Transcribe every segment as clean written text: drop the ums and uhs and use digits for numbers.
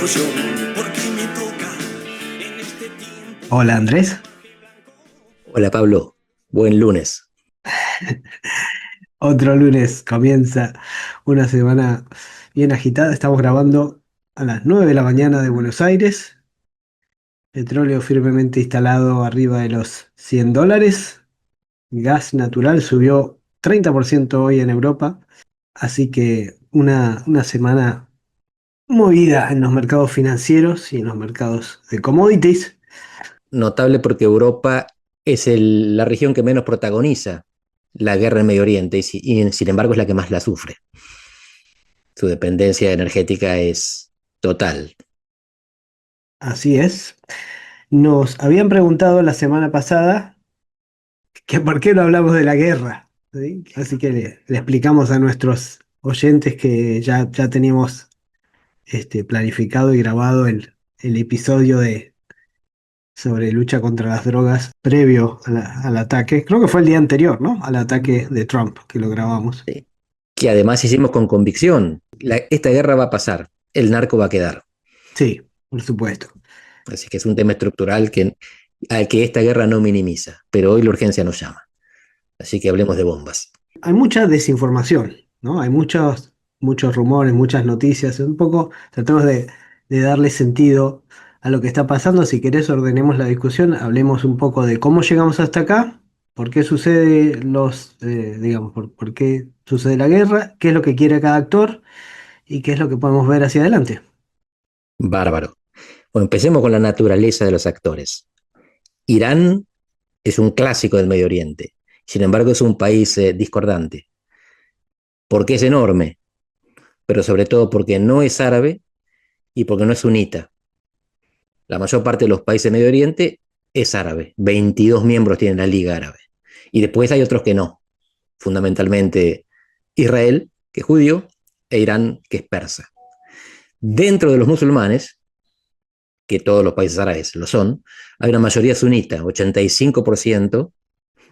ilusión, porque me toca en este tiempo. Hola Andrés, Hola Pablo, buen lunes. otro lunes comienza una semana bien agitada. Estamos grabando a las 9 de la mañana de Buenos Aires, petróleo firmemente instalado arriba de los $100, gas natural subió 30% hoy en Europa, así que una semana movida en los mercados financieros y en los mercados de commodities. Notable porque Europa es la región que menos protagoniza la guerra en Medio Oriente y sin embargo es la que más la sufre. Su dependencia energética es total. Así es. Nos habían preguntado la semana pasada que por qué no hablamos de la guerra, ¿sí? Así que le explicamos a nuestros oyentes que ya teníamos planificado y grabado el episodio sobre lucha contra las drogas previo al ataque. Creo que fue el día anterior, ¿no? Al ataque de Trump, que lo grabamos. ¿Sí? Que además hicimos con convicción. Esta guerra va a pasar, el narco va a quedar. Sí, por supuesto. Así que es un tema estructural al que esta guerra no minimiza, pero hoy la urgencia nos llama. Así que hablemos de bombas. Hay mucha desinformación, ¿no? Hay muchos rumores, muchas noticias. Un poco tratamos de darle sentido a lo que está pasando. Si querés, ordenemos la discusión, hablemos un poco de cómo llegamos hasta acá, por qué sucede digamos, por qué sucede la guerra, qué es lo que quiere cada actor y qué es lo que podemos ver hacia adelante. Bárbaro. Bueno, empecemos con la naturaleza de los actores. Irán es un clásico del Medio Oriente. Sin embargo, es un país discordante, porque es enorme, pero sobre todo porque no es árabe y porque no es sunita. La mayor parte de los países de Medio Oriente es árabe. 22 miembros tienen la Liga Árabe. Y después hay otros que no. Fundamentalmente Israel, que es judío, e Irán, que es persa. Dentro de los musulmanes, que todos los países árabes lo son, hay una mayoría sunita. 85%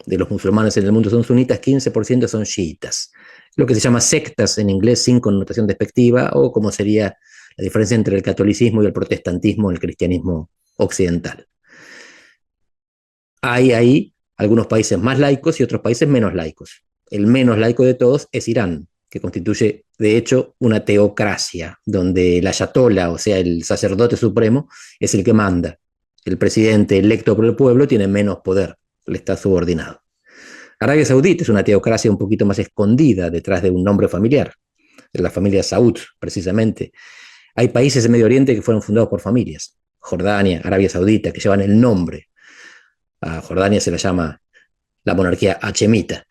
de los musulmanes en el mundo son sunitas, 15% son chiitas. Lo que se llama sectas en inglés sin connotación despectiva, o como sería la diferencia entre el catolicismo y el protestantismo en el cristianismo occidental. Hay ahí algunos países más laicos y otros países menos laicos. El menos laico de todos es Irán, que constituye, de hecho, una teocracia, donde el ayatolá, o sea, el sacerdote supremo, es el que manda. El presidente electo por el pueblo tiene menos poder, le está subordinado. Arabia Saudita es una teocracia un poquito más escondida detrás de un nombre familiar, de la familia Saud, precisamente. Hay países en Medio Oriente que fueron fundados por familias. Jordania, Arabia Saudita, que llevan el nombre. A Jordania se la llama la monarquía hachemita.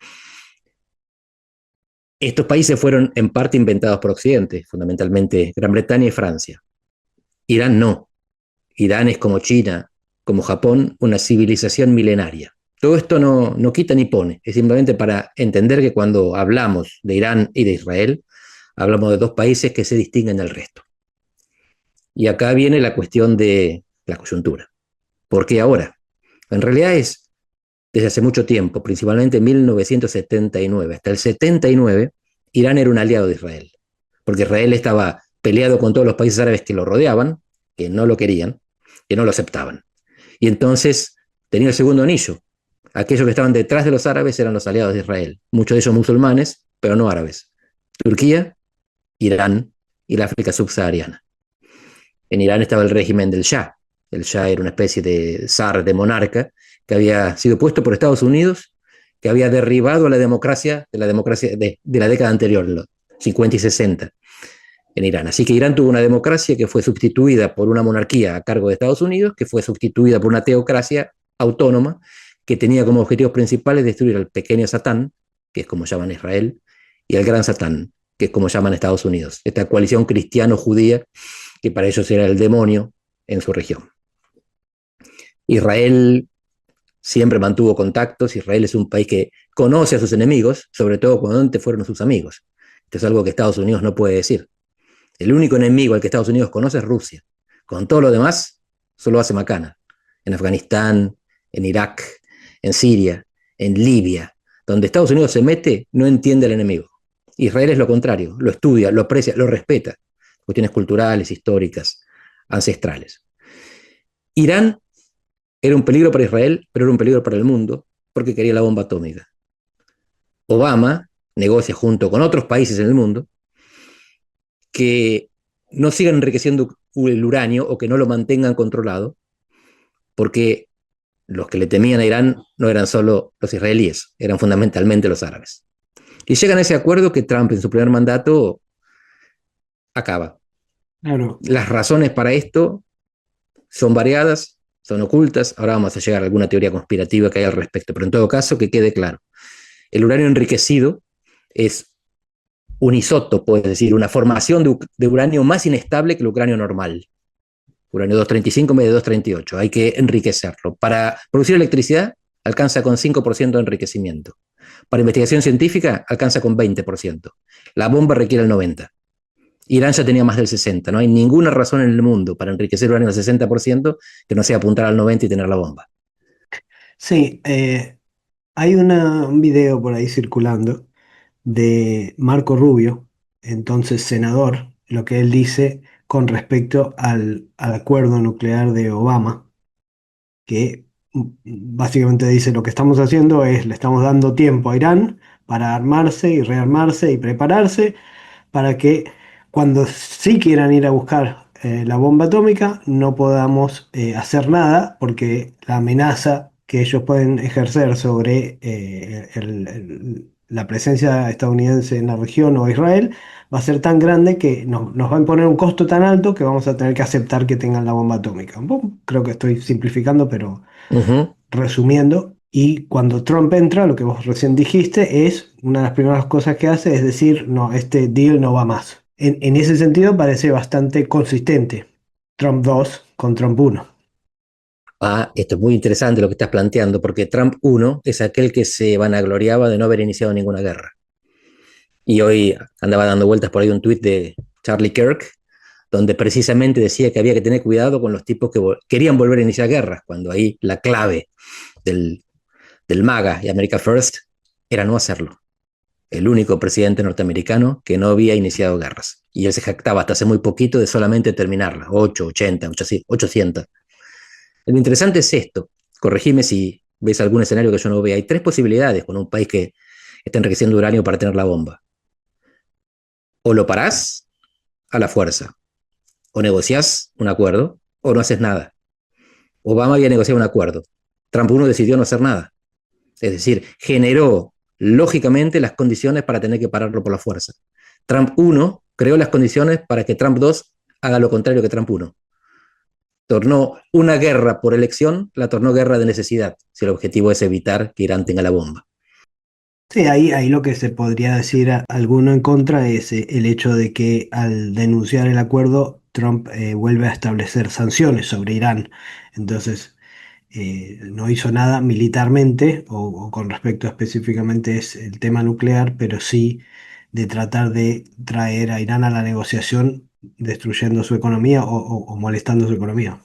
Estos países fueron en parte inventados por Occidente, fundamentalmente Gran Bretaña y Francia. Irán no. Irán es como China, como Japón, una civilización milenaria. Todo esto no quita ni pone, es simplemente para entender que cuando hablamos de Irán y de Israel, hablamos de dos países que se distinguen del resto. Y acá viene la cuestión de la coyuntura. ¿Por qué ahora? En realidad es desde hace mucho tiempo, principalmente en 1979. Hasta el 79, Irán era un aliado de Israel, porque Israel estaba peleado con todos los países árabes que lo rodeaban, que no lo querían, que no lo aceptaban. Y entonces tenía el segundo anillo. Aquellos que estaban detrás de los árabes eran los aliados de Israel, muchos de ellos musulmanes, pero no árabes. Turquía, Irán y la África subsahariana. En Irán estaba el régimen del Shah. El Shah era una especie de zar, de monarca, que había sido puesto por Estados Unidos, que había derribado a la democracia de la década anterior, los 50 y 60, en Irán. Así que Irán tuvo una democracia que fue sustituida por una monarquía a cargo de Estados Unidos, que fue sustituida por una teocracia autónoma, que tenía como objetivos principales destruir al pequeño Satán, que es como llaman Israel, y al gran Satán, que es como llaman Estados Unidos. Esta coalición cristiano-judía, que para ellos era el demonio en su región. Israel siempre mantuvo contactos. Israel es un país que conoce a sus enemigos, sobre todo cuando antes fueron sus amigos. Esto es algo que Estados Unidos no puede decir. El único enemigo al que Estados Unidos conoce es Rusia. Con todo lo demás, solo hace macana. En Afganistán, en Irak, en Siria, en Libia. Donde Estados Unidos se mete, no entiende al enemigo. Israel es lo contrario, lo estudia, lo aprecia, lo respeta. Cuestiones culturales, históricas. ancestrales. Irán era un peligro para Israel, pero era un peligro para el mundo, porque quería la bomba atómica. Obama negocia junto con otros países en el mundo que no sigan enriqueciendo el uranio o que no lo mantengan controlado, porque los que le temían a Irán no eran solo los israelíes, eran fundamentalmente los árabes. Y llegan a ese acuerdo que Trump en su primer mandato acaba. Claro. Las razones para esto son variadas, son ocultas, ahora vamos a llegar a alguna teoría conspirativa que hay al respecto, pero en todo caso que quede claro. El uranio enriquecido es un isótopo, es decir, una formación de uranio más inestable que el uranio normal. Uranio 235 en vez de 238. Hay que enriquecerlo. Para producir electricidad alcanza con 5% de enriquecimiento. Para investigación científica alcanza con 20%. La bomba requiere el 90%. Irán ya tenía más del 60%. No hay ninguna razón en el mundo para enriquecer uranio al 60% que no sea apuntar al 90% y tener la bomba. Sí, hay un video por ahí circulando de Marco Rubio, entonces senador, lo que él dice con respecto al acuerdo nuclear de Obama, que básicamente dice lo que estamos haciendo es le estamos dando tiempo a Irán para armarse y rearmarse y prepararse para que cuando sí quieran ir a buscar la bomba atómica no podamos hacer nada porque la amenaza que ellos pueden ejercer sobre la presencia estadounidense en la región o Israel va a ser tan grande que nos va a imponer un costo tan alto que vamos a tener que aceptar que tengan la bomba atómica. Creo que estoy simplificando, pero resumiendo. Y cuando Trump entra, lo que vos recién dijiste es una de las primeras cosas que hace es decir, no, este deal no va más. En ese sentido parece bastante consistente Trump 2 con Trump 1. Esto es muy interesante lo que estás planteando, porque Trump 1 es aquel que se vanagloriaba de no haber iniciado ninguna guerra. Y hoy andaba dando vueltas por ahí un tuit de Charlie Kirk, donde precisamente decía que había que tener cuidado con los tipos que querían volver a iniciar guerras, cuando ahí la clave del MAGA y America First era no hacerlo. El único presidente norteamericano que no había iniciado guerras. Y él se jactaba hasta hace muy poquito de solamente terminarlas, 8, 80, 800. Lo interesante es esto, corregime si ves algún escenario que yo no vea. Hay tres posibilidades con un país que está enriqueciendo uranio para tener la bomba. O lo parás a la fuerza, o negociás un acuerdo, o no haces nada. Obama había negociado un acuerdo. Trump 1 decidió no hacer nada. Es decir, generó lógicamente las condiciones para tener que pararlo por la fuerza. Trump 1 creó las condiciones para que Trump 2 haga lo contrario que Trump 1. Tornó una guerra por elección, la tornó guerra de necesidad, si el objetivo es evitar que Irán tenga la bomba. Sí, ahí lo que se podría decir alguno en contra es el hecho de que al denunciar el acuerdo, Trump vuelve a establecer sanciones sobre Irán. Entonces, no hizo nada militarmente o con respecto específicamente es el tema nuclear, pero sí de tratar de traer a Irán a la negociación destruyendo su economía o molestando su economía.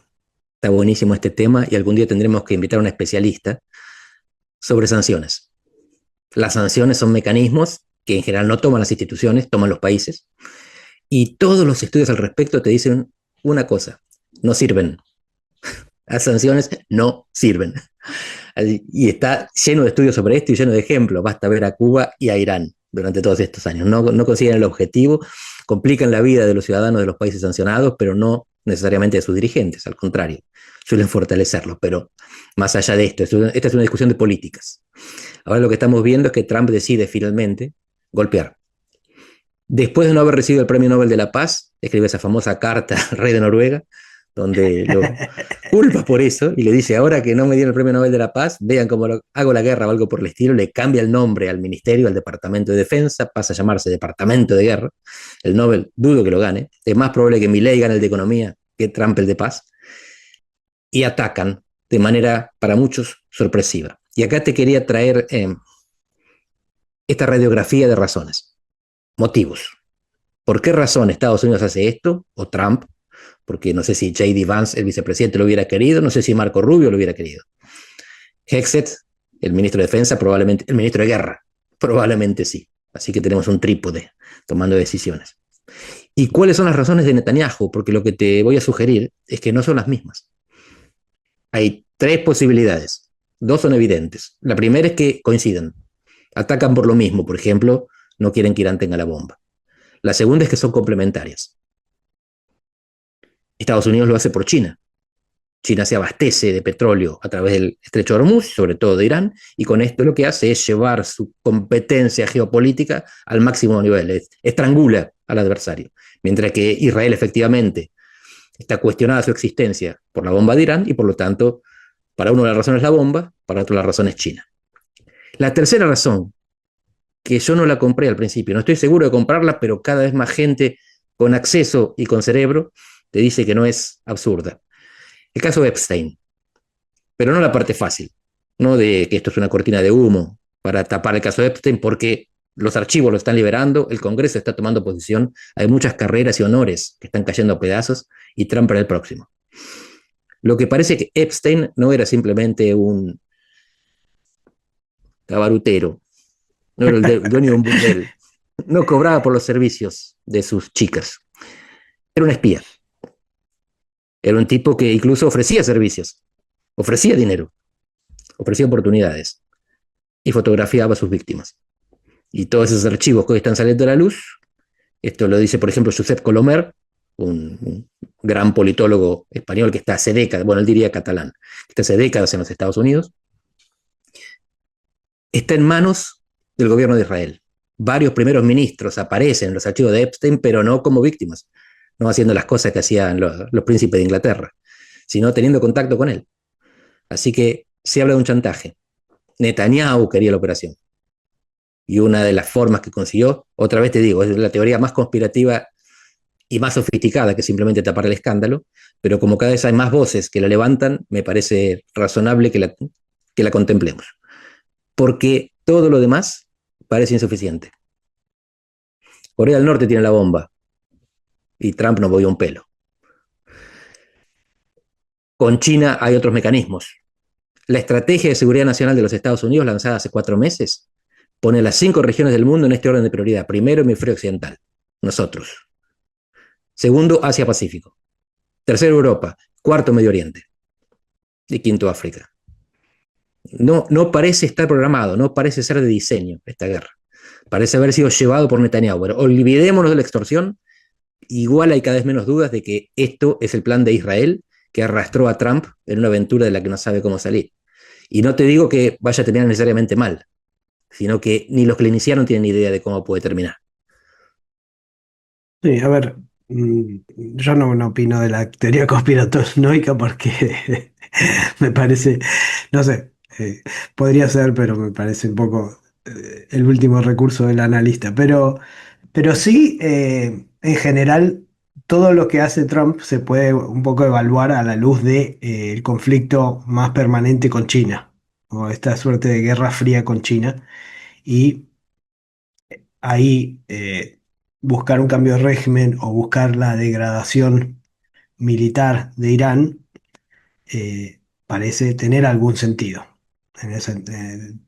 Está buenísimo este tema y algún día tendremos que invitar a un especialista sobre sanciones. Las sanciones son mecanismos que en general no toman las instituciones, toman los países, y todos los estudios al respecto te dicen una cosa: no sirven. Las sanciones no sirven. Y está lleno de estudios sobre esto y lleno de ejemplos. Basta ver a Cuba y a Irán durante todos estos años. No consiguen el objetivo, complican la vida de los ciudadanos de los países sancionados, pero no necesariamente de sus dirigentes, al contrario, suelen fortalecerlos. Pero más allá de esto, esta es una discusión de políticas. Ahora lo que estamos viendo es que Trump decide finalmente golpear. Después de no haber recibido el Premio Nobel de la Paz, escribe esa famosa carta al rey de Noruega, donde lo culpa por eso y le dice: ahora que no me dieron el Premio Nobel de la Paz, vean cómo hago la guerra o algo por el estilo. Le cambia el nombre al ministerio, al Departamento de Defensa, pasa a llamarse Departamento de Guerra. El Nobel dudo que lo gane, es más probable que Milley gane el de Economía que Trump el de Paz. Y atacan de manera para muchos sorpresiva. Y acá te quería traer esta radiografía de razones, motivos. ¿Por qué razón Estados Unidos hace esto? O Trump, porque no sé si J.D. Vance, el vicepresidente, lo hubiera querido, no sé si Marco Rubio lo hubiera querido. Hegseth, el ministro de Defensa, probablemente, el ministro de Guerra, probablemente sí. Así que tenemos un trípode tomando decisiones. ¿Y cuáles son las razones de Netanyahu? Porque lo que te voy a sugerir es que no son las mismas. Hay tres posibilidades. Dos son evidentes. La primera es que coinciden. Atacan por lo mismo. Por ejemplo, no quieren que Irán tenga la bomba. La segunda es que son complementarias. Estados Unidos lo hace por China. China se abastece de petróleo a través del estrecho de Hormuz, sobre todo de Irán, y con esto lo que hace es llevar su competencia geopolítica al máximo nivel, estrangula al adversario. Mientras que Israel efectivamente está cuestionada su existencia por la bomba de Irán y por lo tanto, para uno la razón es la bomba, para otro la razón es China. La tercera razón, que yo no la compré al principio, no estoy seguro de comprarla, pero cada vez más gente con acceso y con cerebro te dice que no es absurda. El caso de Epstein, pero no la parte fácil, no de que esto es una cortina de humo para tapar el caso de Epstein, porque los archivos lo están liberando, el Congreso está tomando posición, hay muchas carreras y honores que están cayendo a pedazos y Trump era el próximo. Lo que parece que Epstein no era simplemente un cabarutero, no era el dueño de un burdel, no cobraba por los servicios de sus chicas, era un espía. Era un tipo que incluso ofrecía servicios, ofrecía dinero, ofrecía oportunidades y fotografiaba a sus víctimas. Y todos esos archivos que hoy están saliendo a la luz, esto lo dice, por ejemplo, Josep Colomer, un gran politólogo español que está hace décadas, bueno, él diría catalán, que está hace décadas en los Estados Unidos, está en manos del gobierno de Israel. Varios primeros ministros aparecen en los archivos de Epstein, pero no como víctimas, no haciendo las cosas que hacían los príncipes de Inglaterra, sino teniendo contacto con él. Así que se habla de un chantaje. Netanyahu quería la operación. Y una de las formas que consiguió, otra vez te digo, es la teoría más conspirativa y más sofisticada que simplemente tapar el escándalo, pero como cada vez hay más voces que la levantan, me parece razonable que la contemplemos. Porque todo lo demás parece insuficiente. Corea del Norte tiene la bomba y Trump no movió un pelo. Con China hay otros mecanismos. La Estrategia de Seguridad Nacional de los Estados Unidos, lanzada hace 4 meses, pone las 5 regiones del mundo en este orden de prioridad. Primero, hemisferio occidental, nosotros. Segundo, Asia-Pacífico. Tercero, Europa. Cuarto, Medio Oriente. Y quinto, África. No parece estar programado, no parece ser de diseño esta guerra. Parece haber sido llevado por Netanyahu. Pero olvidémonos de la extorsión. Igual hay cada vez menos dudas de que esto es el plan de Israel que arrastró a Trump en una aventura de la que no sabe cómo salir. Y no te digo que vaya a terminar necesariamente mal, sino que ni los que le iniciaron tienen idea de cómo puede terminar. Sí, a ver, yo no opino de la teoría conspiranoica porque me parece, no sé, podría ser, pero me parece un poco el último recurso del analista. Pero sí, en general, todo lo que hace Trump se puede un poco evaluar a la luz de, el conflicto más permanente con China, o esta suerte de guerra fría con China. Y ahí buscar un cambio de régimen o buscar la degradación militar de Irán parece tener algún sentido. En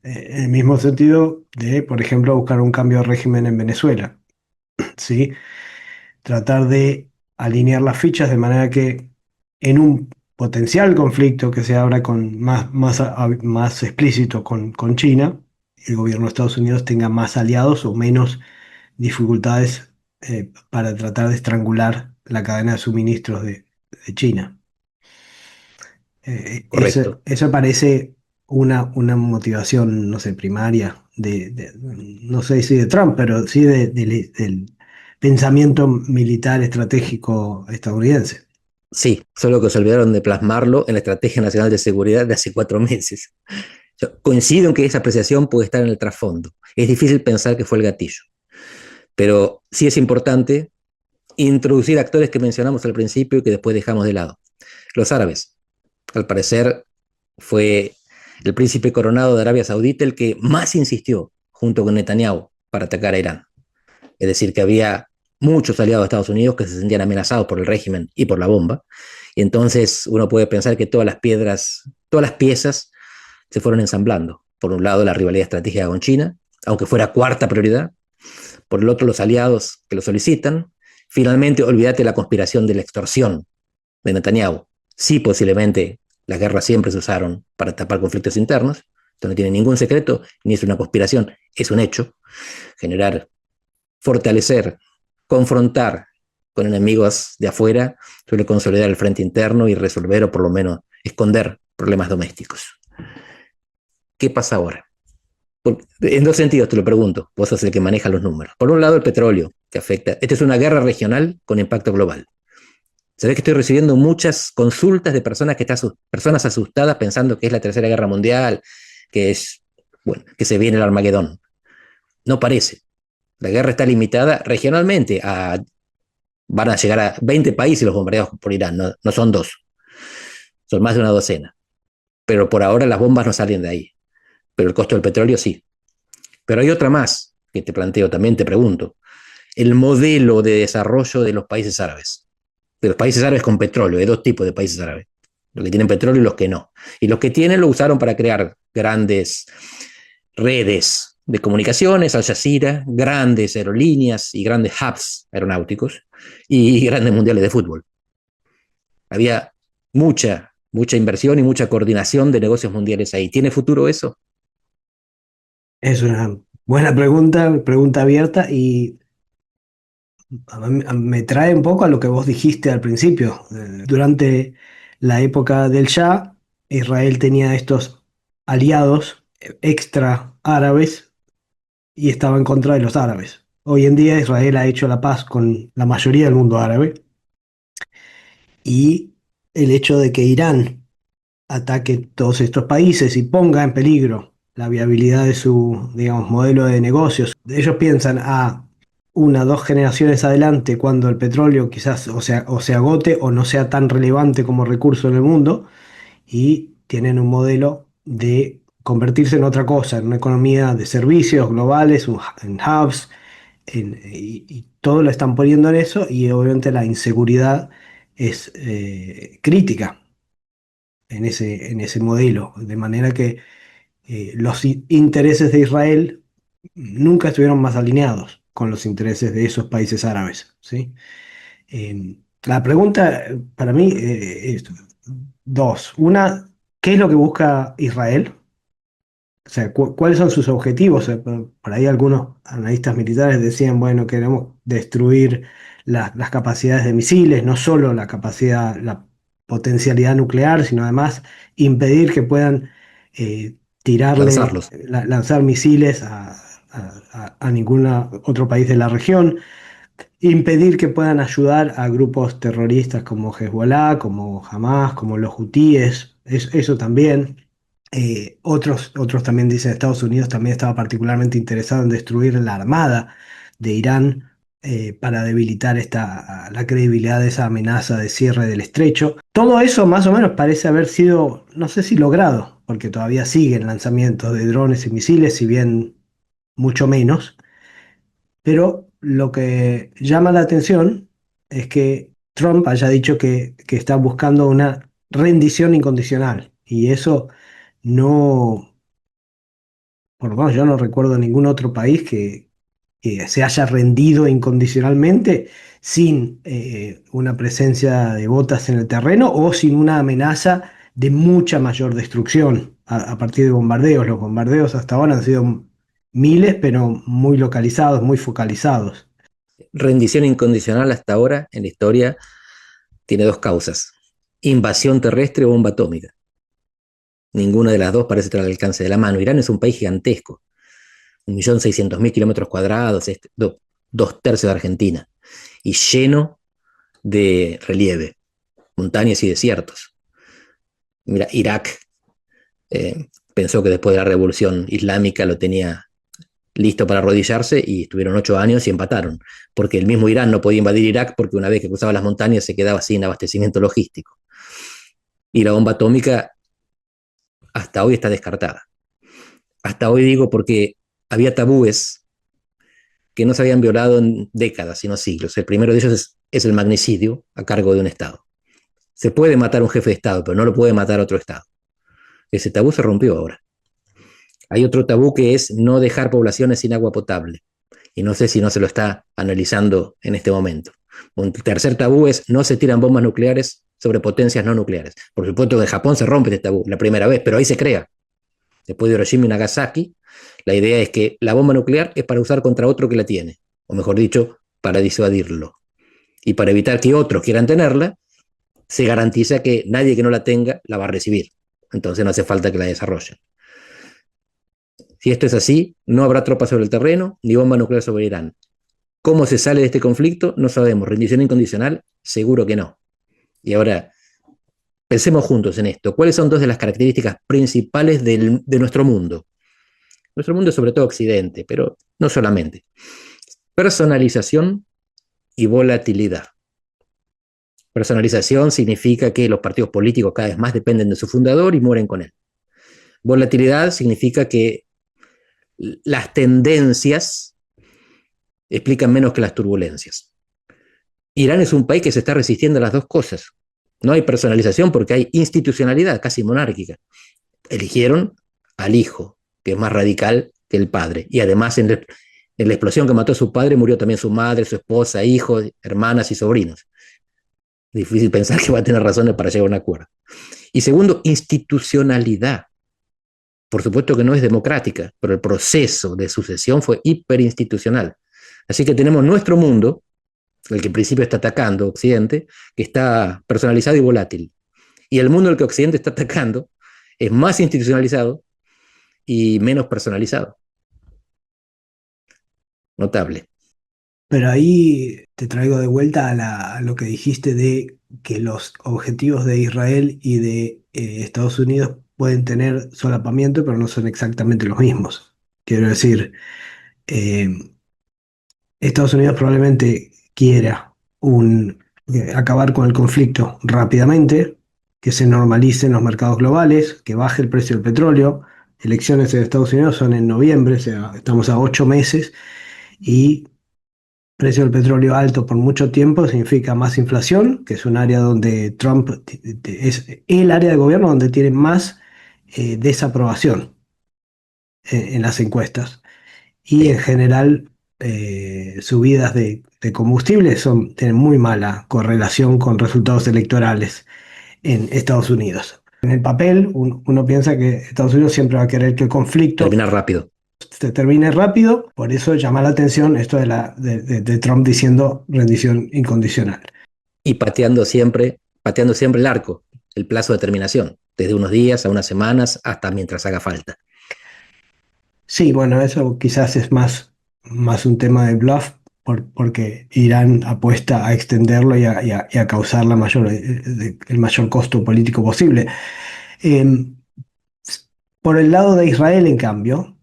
el mismo sentido de, por ejemplo, buscar un cambio de régimen en Venezuela, ¿sí? Tratar de alinear las fichas de manera que en un potencial conflicto que se abra con más explícito con China, el gobierno de Estados Unidos tenga más aliados o menos dificultades para tratar de estrangular la cadena de suministros de China. Eso, Correcto. eso parece una motivación, no sé, primaria no sé si de Trump, pero sí del pensamiento militar estratégico estadounidense. Sí, solo que se olvidaron de plasmarlo en la Estrategia Nacional de Seguridad de hace 4 meses. Yo coincido en que esa apreciación puede estar en el trasfondo. Es difícil pensar que fue el gatillo, pero sí es importante introducir actores que mencionamos al principio y que después dejamos de lado. Los árabes. Al parecer fue el príncipe coronado de Arabia Saudita el que más insistió junto con Netanyahu para atacar a Irán. Es decir, que había muchos aliados de Estados Unidos que se sentían amenazados por el régimen y por la bomba. Y entonces uno puede pensar que todas las piezas se fueron ensamblando. Por un lado, la rivalidad estratégica con China, aunque fuera cuarta prioridad. Por el otro, los aliados que lo solicitan. Finalmente, olvídate de la conspiración de la extorsión de Netanyahu. Sí, posiblemente las guerras siempre se usaron para tapar conflictos internos. Esto no tiene ningún secreto, ni es una conspiración, es un hecho. Generar, fortalecer, confrontar con enemigos de afuera suele consolidar el frente interno y resolver o por lo menos esconder problemas domésticos. ¿Qué pasa ahora? En dos sentidos te lo pregunto, vos sos el que maneja los números. Por un lado, el petróleo, que afecta. Esta es una guerra regional con impacto global. Sabés que estoy recibiendo muchas consultas de personas personas asustadas pensando que es la Tercera Guerra Mundial, bueno, que se viene el Armagedón. No parece. La guerra está limitada regionalmente. Van a llegar a 20 países los bombardeados por Irán, no son dos, son más de una docena. Pero por ahora las bombas no salen de ahí. Pero el costo del petróleo sí. Pero hay otra más que te planteo, también te pregunto. El modelo de desarrollo de los países árabes. De los países árabes con petróleo, de dos tipos de países árabes. Los que tienen petróleo y los que no. Y los que tienen lo usaron para crear grandes redes de comunicaciones, Al Jazeera, grandes aerolíneas y grandes hubs aeronáuticos y grandes mundiales de fútbol. Había mucha inversión y mucha coordinación de negocios mundiales ahí. ¿Tiene futuro eso? Es una buena pregunta abierta y me trae un poco a lo que vos dijiste al principio. Durante la época del Shah, Israel tenía estos aliados extra árabes y estaba en contra de los árabes. Hoy en día Israel ha hecho la paz con la mayoría del mundo árabe y el hecho de que Irán ataque todos estos países y ponga en peligro la viabilidad de su, digamos, modelo de negocios. Ellos piensan a una, dos generaciones adelante cuando el petróleo quizás o se agote o no sea tan relevante como recurso en el mundo y tienen un modelo de convertirse en otra cosa, en una economía de servicios globales, en hubs, y todo lo están poniendo en eso y obviamente la inseguridad es crítica en ese modelo, de manera que los intereses de Israel nunca estuvieron más alineados con los intereses de esos países árabes, ¿sí? La pregunta para mí es dos. Una, ¿qué es lo que busca Israel? O sea, ¿cuáles son sus objetivos? Por ahí algunos analistas militares decían, bueno, queremos destruir las capacidades de misiles, no solo la capacidad, la potencialidad nuclear, sino además impedir que puedan Lanzarlos. lanzar misiles a ningún otro país de la región, impedir que puedan ayudar a grupos terroristas como Hezbollah, como Hamas, como los hutíes, eso también. Otros también dicen Estados Unidos también estaba particularmente interesado en destruir la armada de Irán para debilitar la credibilidad de esa amenaza de cierre del estrecho. Todo eso más o menos parece haber sido, no sé si logrado, porque todavía siguen lanzamientos de drones y misiles, si bien mucho menos. Pero lo que llama la atención es que Trump haya dicho que está buscando una rendición incondicional. Y eso no, por lo menos yo no recuerdo ningún otro país que se haya rendido incondicionalmente sin una presencia de botas en el terreno o sin una amenaza de mucha mayor destrucción a partir de bombardeos. Los bombardeos hasta ahora han sido miles, pero muy localizados, muy focalizados. Rendición incondicional hasta ahora en la historia tiene dos causas: invasión terrestre o bomba atómica. Ninguna de las dos parece estar al alcance de la mano. Irán es un país gigantesco, 1.600.000 kilómetros cuadrados, dos tercios de Argentina, y lleno de relieve, montañas y desiertos. Mira, Irak pensó que después de la revolución islámica lo tenía listo para arrodillarse y estuvieron 8 años y empataron, porque el mismo Irán no podía invadir Irak porque una vez que cruzaba las montañas se quedaba sin abastecimiento logístico. Y la bomba atómica hasta hoy está descartada. Hasta hoy digo porque había tabúes que no se habían violado en décadas, sino siglos. El primero de ellos es el magnicidio a cargo de un Estado. Se puede matar a un jefe de Estado, pero no lo puede matar otro Estado. Ese tabú se rompió ahora. Hay otro tabú que es no dejar poblaciones sin agua potable. y no sé si no se lo está analizando en este momento. Un tercer tabú es: no se tiran bombas nucleares sobre potencias no nucleares. Por supuesto que en Japón se rompe este tabú la primera vez, pero ahí se crea. Después de Hiroshima y Nagasaki, la idea es que la bomba nuclear es para usar contra otro que la tiene, o mejor dicho, para disuadirlo. Y para evitar que otros quieran tenerla, se garantiza que nadie que no la tenga la va a recibir. Entonces no hace falta que la desarrollen. Si esto es así, no habrá tropas sobre el terreno ni bomba nuclear sobre Irán. ¿Cómo se sale de este conflicto? No sabemos. ¿Rendición incondicional? Seguro que no. Y ahora, pensemos juntos en esto. ¿Cuáles son dos de las características principales de nuestro mundo? Nuestro mundo es sobre todo Occidente, pero no solamente. Personalización y volatilidad. Personalización significa que los partidos políticos cada vez más dependen de su fundador y mueren con él. Volatilidad significa que las tendencias explican menos que las turbulencias. Irán es un país que se está resistiendo a las dos cosas. No hay personalización porque hay institucionalidad casi monárquica. Eligieron al hijo, que es más radical que el padre. Y además en la explosión que mató a su padre murió también su madre, su esposa, hijos, hermanas y sobrinos. Difícil pensar que va a tener razones para llegar a un acuerdo. Y segundo, institucionalidad. Por supuesto que no es democrática, pero el proceso de sucesión fue hiperinstitucional. Así que tenemos nuestro mundo, el que en principio está atacando Occidente, que está personalizado y volátil. Y el mundo al que Occidente está atacando es más institucionalizado y menos personalizado. Notable. Pero ahí te traigo de vuelta a lo que dijiste de que los objetivos de Israel y de Estados Unidos pueden tener solapamiento, pero no son exactamente los mismos. Quiero decir, eh, Estados Unidos probablemente quiera acabar con el conflicto rápidamente, que se normalicen los mercados globales, que baje el precio del petróleo. Elecciones en Estados Unidos son en noviembre, o sea, estamos a 8 meses, y precio del petróleo alto por mucho tiempo significa más inflación, que es un área donde Trump es el área de gobierno donde tiene más desaprobación en las encuestas. Y en general, subidas de combustible tienen muy mala correlación con resultados electorales en Estados Unidos. En el papel, uno piensa que Estados Unidos siempre va a querer que el conflicto Terminar rápido. se termine rápido, por eso llama la atención esto de Trump diciendo rendición incondicional. Y pateando siempre el arco, el plazo de terminación, desde unos días a unas semanas hasta mientras haga falta. Sí, bueno, eso quizás es más un tema de bluff, porque Irán apuesta a extenderlo y a causar el mayor costo político posible. Eh, por el lado de Israel, en cambio,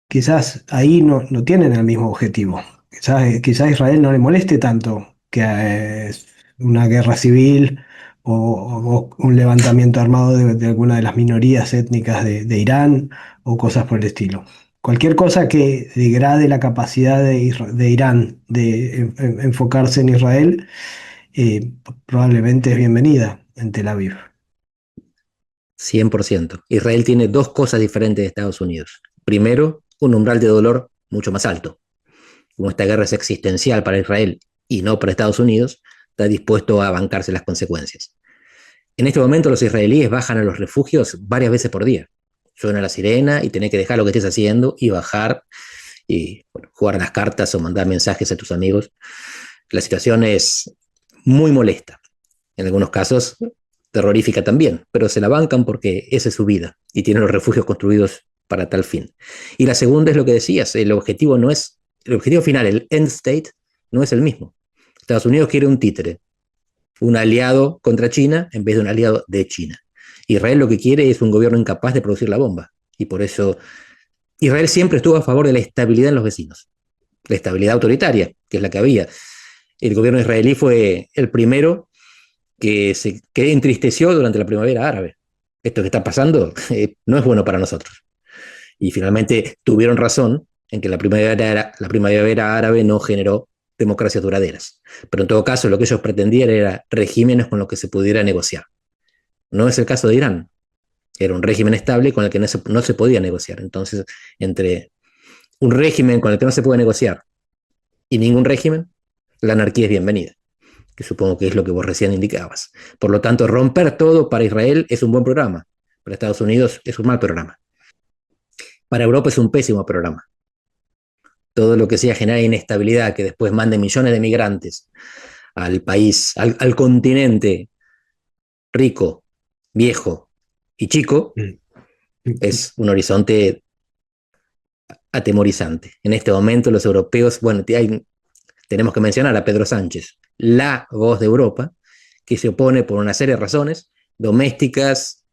quizás ahí no tienen el mismo objetivo. Quizás a Israel no le moleste tanto que una guerra civil o un levantamiento armado de alguna de las minorías étnicas de Irán o cosas por el estilo. Cualquier cosa que degrade la capacidad de Irán de enfocarse en Israel, probablemente es bienvenida en Tel Aviv. 100%. Israel tiene dos cosas diferentes de Estados Unidos. Primero, un umbral de dolor mucho más alto. Como esta guerra es existencial para Israel y no para Estados Unidos, está dispuesto a bancarse las consecuencias. En este momento los israelíes bajan a los refugios varias veces por día. Suena la sirena y tenés que dejar lo que estés haciendo y bajar y jugar a las cartas o mandar mensajes a tus amigos. La situación es muy molesta. En algunos casos terrorífica también, pero se la bancan porque esa es su vida y tienen los refugios construidos para tal fin. Y la segunda es lo que decías, el objetivo final, el end state, no es el mismo. Estados Unidos quiere un títere, un aliado contra China en vez de un aliado de China. Israel lo que quiere es un gobierno incapaz de producir la bomba. Y por eso Israel siempre estuvo a favor de la estabilidad en los vecinos, la estabilidad autoritaria, que es la que había. El gobierno israelí fue el primero que entristeció durante la primavera árabe. Esto que está pasando no es bueno para nosotros. Y finalmente tuvieron razón en que la primavera árabe no generó democracias duraderas. Pero en todo caso, lo que ellos pretendían era regímenes con los que se pudiera negociar. No es el caso de Irán. Era un régimen estable con el que no se podía negociar. Entonces, entre un régimen con el que no se puede negociar y ningún régimen, la anarquía es bienvenida, que supongo que es lo que vos recién indicabas. Por lo tanto, romper todo para Israel es un buen programa, para Estados Unidos es un mal programa, para Europa es un pésimo programa. Todo lo que sea generar inestabilidad, que después mande millones de migrantes al país, al continente rico, viejo y chico, es un horizonte atemorizante. En este momento los europeos, bueno, tenemos que mencionar a Pedro Sánchez, la voz de Europa, que se opone por una serie de razones domésticas,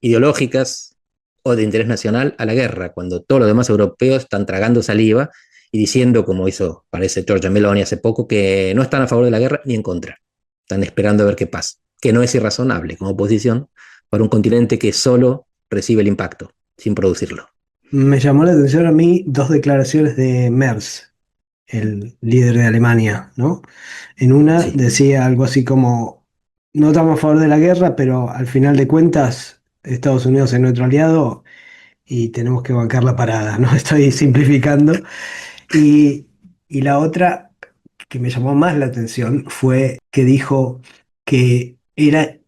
ideológicas o de interés nacional a la guerra, cuando todos los demás europeos están tragando saliva y diciendo, como hizo, parece, Giorgia Meloni hace poco, que no están a favor de la guerra ni en contra. Están esperando a ver qué pasa, que no es irrazonable como posición para un continente que solo recibe el impacto, sin producirlo. Me llamó la atención a mí dos declaraciones de Merz, el líder de Alemania, ¿no? En una Sí, decía algo así como, no estamos a favor de la guerra, pero al final de cuentas Estados Unidos es nuestro aliado y tenemos que bancar la parada, ¿no? Estoy simplificando. Y, y la otra que me llamó más la atención fue que dijo que era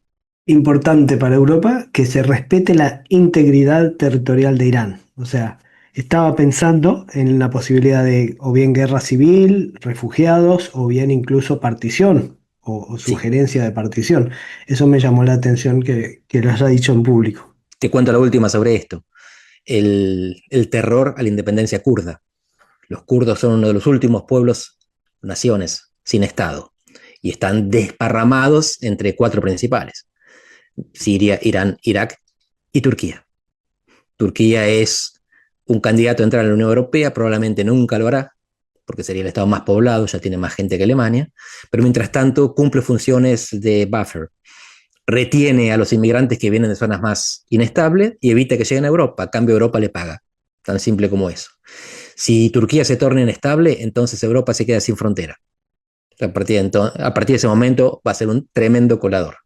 importante para Europa que se respete la integridad territorial de Irán. O sea, estaba pensando en la posibilidad de o bien guerra civil, refugiados, o bien incluso partición o sí. sugerencia de partición. Eso me llamó la atención que lo haya dicho en público. Te cuento la última sobre esto. El terror a la independencia kurda. Los kurdos son uno de los últimos pueblos, naciones, sin Estado, y están desparramados entre cuatro principales: Siria, Irán, Irak y Turquía. Turquía es un candidato a entrar a la Unión Europea, probablemente nunca lo hará, porque sería el estado más poblado, ya tiene más gente que Alemania, pero mientras tanto cumple funciones de buffer, retiene a los inmigrantes que vienen de zonas más inestables y evita que lleguen a Europa. A cambio, Europa le paga. Tan simple como eso. Si Turquía se torna inestable, entonces Europa se queda sin frontera. A partir de ese momento va a ser un tremendo colador.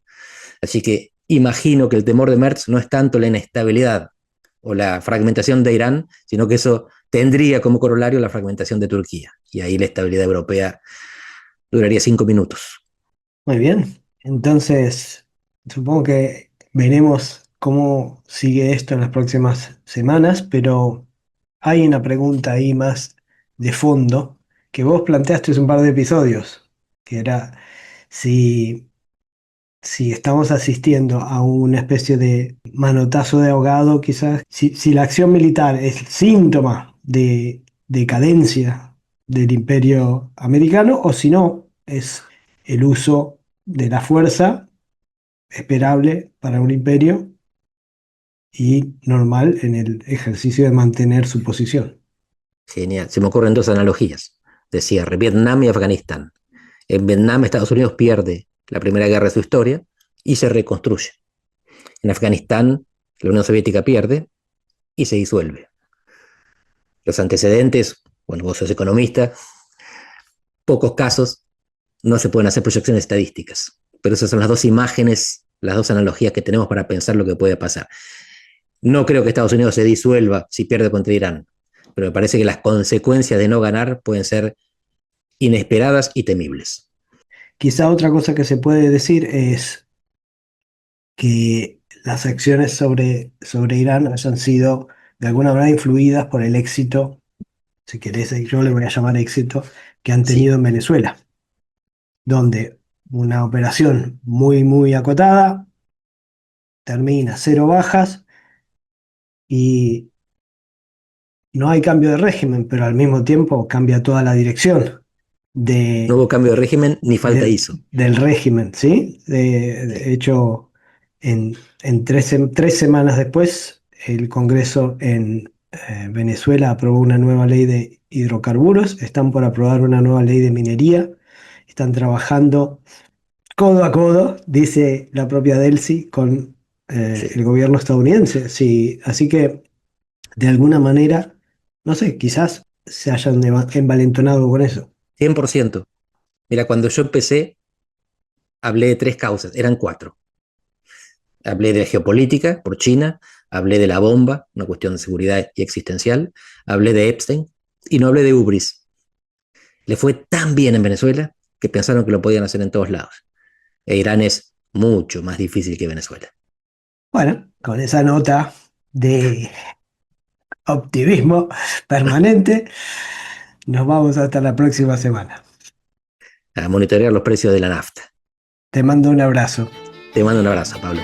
Así que imagino que el temor de Merz no es tanto la inestabilidad o la fragmentación de Irán, sino que eso tendría como corolario la fragmentación de Turquía. Y ahí la estabilidad europea duraría 5 minutos. Muy bien. Entonces, supongo que veremos cómo sigue esto en las próximas semanas, pero hay una pregunta ahí más de fondo que vos planteaste hace un par de episodios, que era si, si estamos asistiendo a una especie de manotazo de ahogado, quizás, si la acción militar es síntoma de decadencia del imperio americano o si no, es el uso de la fuerza esperable para un imperio y normal en el ejercicio de mantener su posición. Genial. Se me ocurren dos analogías de cierre: Vietnam y Afganistán. En Vietnam, Estados Unidos pierde la primera guerra de su historia y se reconstruye. En Afganistán, la Unión Soviética pierde y se disuelve. Los antecedentes, bueno, vos sos economista, pocos casos, no se pueden hacer proyecciones estadísticas, pero esas son las dos imágenes, las dos analogías que tenemos para pensar lo que puede pasar. No creo que Estados Unidos se disuelva si pierde contra Irán, pero me parece que las consecuencias de no ganar pueden ser inesperadas y temibles. Quizá otra cosa que se puede decir es que las acciones sobre Irán hayan sido de alguna manera influidas por el éxito, si querés, yo le voy a llamar éxito, que han Sí, tenido en Venezuela, donde una operación muy, muy acotada termina cero bajas y no hay cambio de régimen, pero al mismo tiempo cambia toda la dirección no de, hubo cambio de régimen ni falta de- hizo. del régimen, ¿sí? Sí, De hecho, en 3 semanas después, el Congreso en Venezuela aprobó una nueva ley de hidrocarburos, están por aprobar una nueva ley de minería, están trabajando codo a codo, dice la propia Delcy, con sí, el gobierno estadounidense. Sí, así que, de alguna manera, no sé, quizás se hayan envalentonado con eso. 100%. Mira, cuando yo empecé, hablé de tres causas, eran cuatro. Hablé de geopolítica por China, hablé de la bomba, una cuestión de seguridad y existencial, hablé de Epstein y no hablé de Ubris. Le fue tan bien en Venezuela que pensaron que lo podían hacer en todos lados. E Irán es mucho más difícil que Venezuela. Bueno, con esa nota de optimismo permanente, nos vamos hasta la próxima semana. A monitorear los precios de la nafta. Te mando un abrazo. Te mando un abrazo, Pablo.